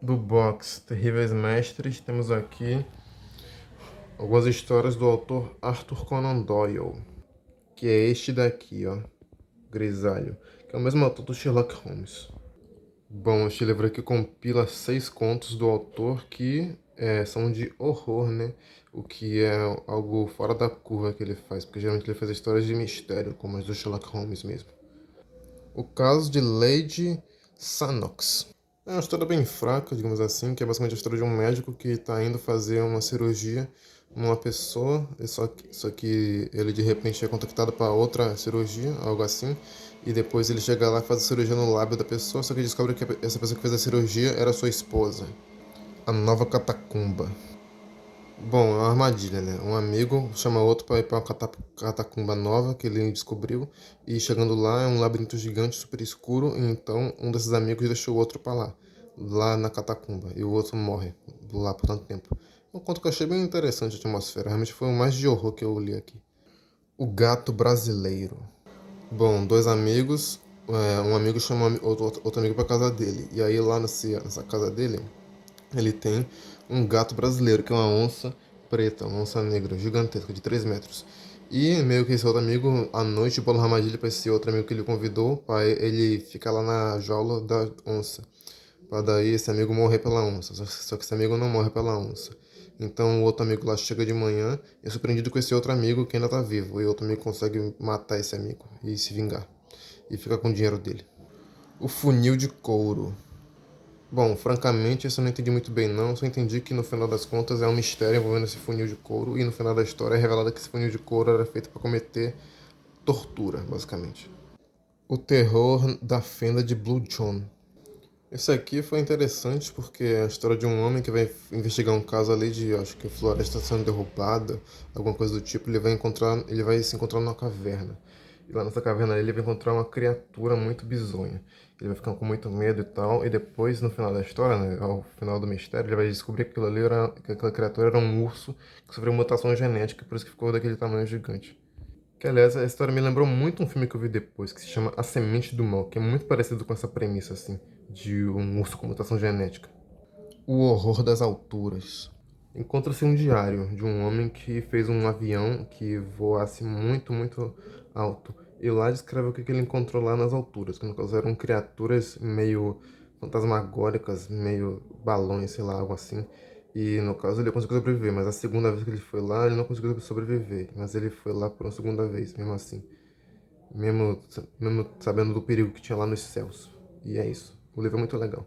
do box Terríveis Mestres, temos aqui algumas histórias do autor Arthur Conan Doyle, que é este daqui, ó, Grisalho, que é o mesmo autor do Sherlock Holmes. Bom, este livro aqui compila 6 contos do autor que são de horror, né? O que é algo fora da curva que ele faz, porque geralmente ele faz histórias de mistério, como as do Sherlock Holmes mesmo. O caso de Lady Sannox. É uma história bem fraca, digamos assim, que é basicamente a história de um médico que está indo fazer uma cirurgia numa pessoa, só que ele de repente é contactado para outra cirurgia, algo assim, e depois ele chega lá e faz a cirurgia no lábio da pessoa, só que descobre que essa pessoa que fez a cirurgia era sua esposa. A nova catacumba. Bom, é uma armadilha, né? Um amigo chama outro para ir para uma catacumba nova que ele descobriu. E chegando lá é um labirinto gigante, super escuro. E então um desses amigos deixou o outro para lá na catacumba. E o outro morre lá por tanto tempo. Um conto que eu achei bem interessante a atmosfera. Realmente foi o mais de horror que eu li aqui. O gato brasileiro. Bom, dois amigos. Um amigo chamou outro amigo para casa dele. E aí lá nessa casa dele ele tem um gato brasileiro, que é uma onça preta, uma onça negra, gigantesca, de 3 metros. E meio que esse outro amigo, à noite, bola uma armadilha para esse outro amigo que ele convidou, para ele ficar lá na jaula da onça. Para daí esse amigo morrer pela onça. Só que esse amigo não morre pela onça. Então o outro amigo lá chega de manhã e é surpreendido com esse outro amigo que ainda tá vivo. E o outro amigo consegue matar esse amigo e se vingar. E fica com o dinheiro dele. O funil de couro. Bom, francamente, isso eu não entendi muito bem não, só entendi que no final das contas é um mistério envolvendo esse funil de couro e no final da história é revelado que esse funil de couro era feito para cometer tortura, basicamente. O terror da fenda de Blue John. Esse aqui foi interessante porque é a história de um homem que vai investigar um caso ali de, acho que a floresta sendo derrubada, alguma coisa do tipo, ele vai se encontrar numa caverna. E lá nessa caverna ele vai encontrar uma criatura muito bizonha. Ele vai ficar com muito medo e tal, e depois, no final da história, né, ao final do mistério, ele vai descobrir que que aquela criatura era um urso que sofreu mutação genética, por isso que ficou daquele tamanho gigante. Que, aliás, a história me lembrou muito um filme que eu vi depois, que se chama A Semente do Mal, que é muito parecido com essa premissa, assim, de um urso com mutação genética. O horror das alturas. Encontra-se um diário de um homem que fez um avião que voasse muito, muito alto. E lá descreve o que ele encontrou lá nas alturas, que no caso eram criaturas meio fantasmagóricas, meio balões, sei lá, algo assim. E no caso ele conseguiu sobreviver, mas a segunda vez que ele foi lá, ele não conseguiu sobreviver. Mas ele foi lá por uma segunda vez, mesmo assim. Mesmo sabendo do perigo que tinha lá nos céus. E é isso. O livro é muito legal.